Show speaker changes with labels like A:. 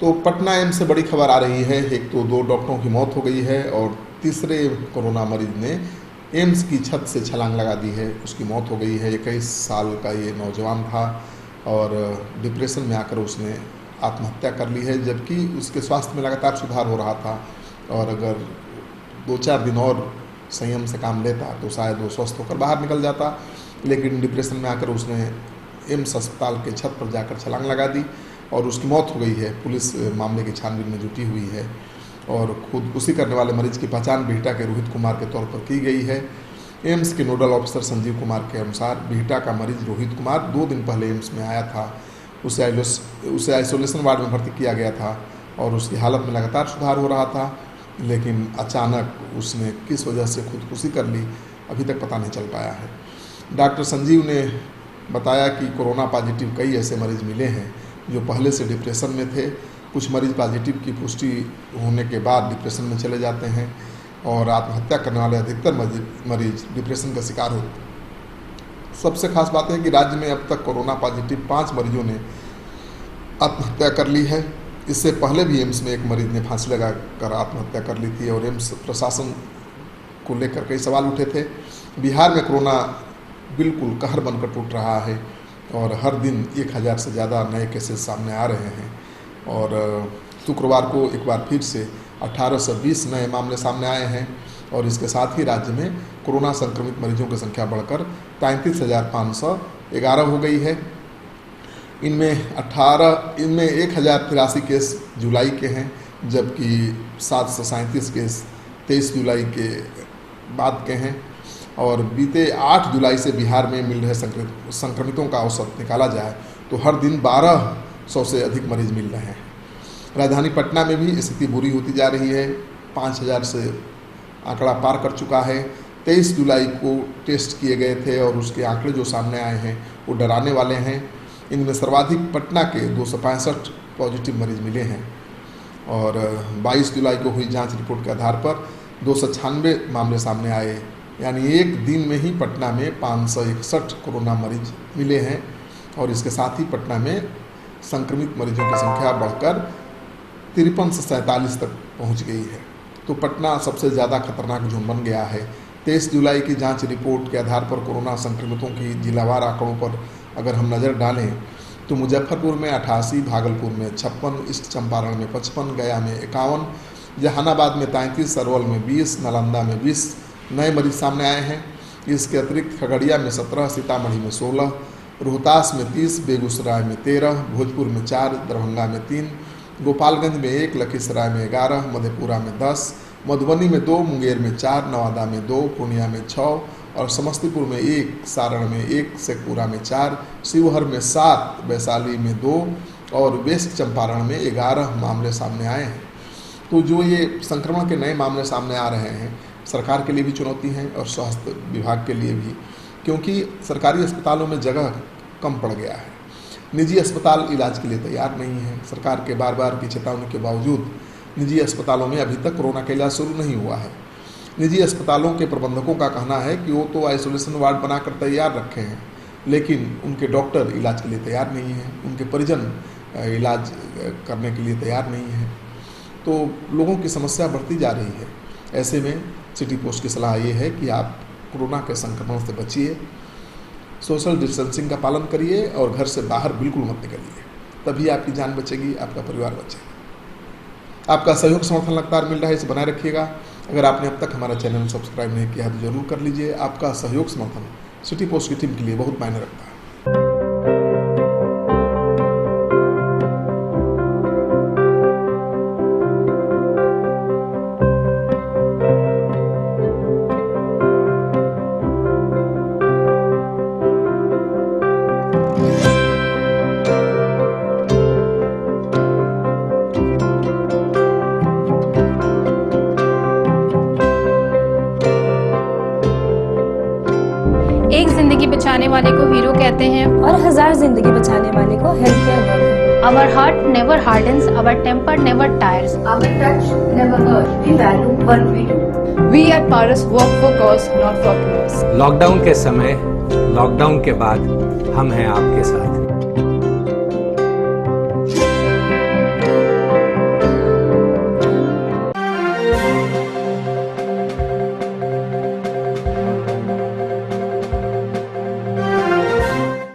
A: तो पटना एम्स से बड़ी खबर आ रही है। एक तो 2 डॉक्टरों की मौत हो गई है और तीसरे कोरोना मरीज ने एम्स की छत से छलांग लगा दी है, उसकी मौत हो गई है। 21 साल का ये नौजवान था और डिप्रेशन में आकर उसने आत्महत्या कर ली है, जबकि उसके स्वास्थ्य में लगातार सुधार हो रहा था और अगर 2-4 दिन और संयम से काम लेता तो शायद वो स्वस्थ होकर बाहर निकल जाता, लेकिन डिप्रेशन में आकर उसने एम्स अस्पताल के छत पर जाकर छलांग लगा दी और उसकी मौत हो गई है। पुलिस मामले की छानबीन में जुटी हुई है और खुद उसी करने वाले मरीज की पहचान बिहटा के रोहित कुमार के तौर पर की गई है। एम्स के नोडल ऑफिसर संजीव कुमार के अनुसार बिहटा का मरीज रोहित कुमार 2 दिन पहले एम्स में आया था। उसे आइसोलेशन वार्ड में भर्ती किया गया था और उसकी हालत में लगातार सुधार हो रहा था, लेकिन अचानक उसने किस वजह से खुदकुशी कर ली, अभी तक पता नहीं चल पाया है। डॉक्टर संजीव ने बताया कि कोरोना पॉजिटिव कई ऐसे मरीज मिले हैं जो पहले से डिप्रेशन में थे। कुछ मरीज पॉजिटिव की पुष्टि होने के बाद डिप्रेशन में चले जाते हैं और आत्महत्या करने वाले अधिकतर मरीज डिप्रेशन का शिकार होते हैं। सबसे खास बात है कि राज्य में अब तक कोरोना पॉजिटिव 5 मरीजों ने आत्महत्या कर ली है। इससे पहले भी एम्स में एक मरीज ने फांसी लगाकर आत्महत्या कर ली थी और एम्स प्रशासन को लेकर कई सवाल उठे थे। बिहार में कोरोना बिल्कुल कहर बनकर टूट रहा है और हर दिन 1000 से ज़्यादा नए केसेस सामने आ रहे हैं और शुक्रवार को एक बार फिर से 1820 नए मामले सामने आए हैं और इसके साथ ही राज्य में कोरोना संक्रमित मरीजों की संख्या बढ़कर 33,511 हो गई है। इनमें 1083 केस जुलाई के हैं, जबकि 737 केस 23 जुलाई के बाद के हैं और बीते 8 जुलाई से बिहार में मिल रहे संक्रमितों का औसत निकाला जाए तो हर दिन 1200 से अधिक मरीज मिल रहे हैं। राजधानी पटना में भी स्थिति बुरी होती जा रही है। 5000 से आंकड़ा पार कर चुका है। 23 जुलाई को टेस्ट किए गए थे और उसके आंकड़े जो सामने आए हैं वो डराने वाले हैं। इनमें सर्वाधिक पटना के 265 पॉजिटिव मरीज मिले हैं और 22 जुलाई को हुई जांच रिपोर्ट के आधार पर 296 मामले सामने आए, यानी एक दिन में ही पटना में 561 कोरोना मरीज मिले हैं और इसके साथ ही पटना में संक्रमित मरीजों की संख्या बढ़कर 53 से 47 तक पहुंच गई है। तो पटना सबसे ज़्यादा खतरनाक जोन बन गया है। 23 जुलाई की जांच रिपोर्ट के आधार पर कोरोना संक्रमितों की जिलावार आंकड़ों पर अगर हम नज़र डालें तो मुजफ्फरपुर में 88, भागलपुर में 56, ईस्ट चंपारण में 55, गया में 51, जहानाबाद में 33, अरवल में 20, नालंदा में 20 नए मरीज सामने आए हैं। इसके अतिरिक्त खगड़िया में 17, सीतामढ़ी में 16, रोहतास में 30, बेगूसराय में 13, भोजपुर में 4, दरभंगा में 3, गोपालगंज में 1, लखीसराय में 11, मधेपुरा में 10, मधुबनी में 2, मुंगेर में 4, नवादा में 2, पूर्णिया में 6 और समस्तीपुर में 1, सारण में 1, शेखपुरा में 4, शिवहर में 7, वैशाली में 2 और वेस्ट चंपारण में 11 मामले सामने आए हैं। तो जो ये संक्रमण के नए मामले सामने आ रहे हैं, सरकार के लिए भी चुनौती है और स्वास्थ्य विभाग के लिए भी, क्योंकि सरकारी अस्पतालों में जगह कम पड़ गया है। निजी अस्पताल इलाज के लिए तैयार नहीं है। सरकार के बार बार की चेतावनी के बावजूद निजी अस्पतालों में अभी तक कोरोना का इलाज शुरू नहीं हुआ है। निजी अस्पतालों के प्रबंधकों का कहना है कि वो तो आइसोलेशन वार्ड बनाकर तैयार रखे हैं, लेकिन उनके डॉक्टर इलाज के लिए तैयार नहीं हैं, उनके परिजन इलाज करने के लिए तैयार नहीं हैं। तो लोगों की समस्या बढ़ती जा रही है। ऐसे में सिटी पोस्ट की सलाह ये है कि आप कोरोना के संक्रमण से बचिए, सोशल डिस्टेंसिंग का पालन करिए और घर से बाहर बिल्कुल मत निकलिए, तभी आपकी जान बचेगी, आपका परिवार बचेगा। आपका सहयोग समर्थन लगातार मिल रहा है, इसे बनाए रखिएगा। अगर आपने अब तक हमारा चैनल सब्सक्राइब नहीं किया तो जरूर कर लीजिए। आपका सहयोग समर्थन सिटी पोस्ट की टीम के लिए बहुत मायने रखता है।
B: एक जिंदगी बचाने वाले को हीरो कहते हैं
C: और 1000 जिंदगी बचाने वाले को health care worker.
B: Our heart never hardens, our temper never tires.
D: Our touch never hurts. We value what we do.
E: We at Paras work for cause, not for applause.
F: Lockdown के समय, lockdown के बाद हम हैं आपके साथ।
C: हैं।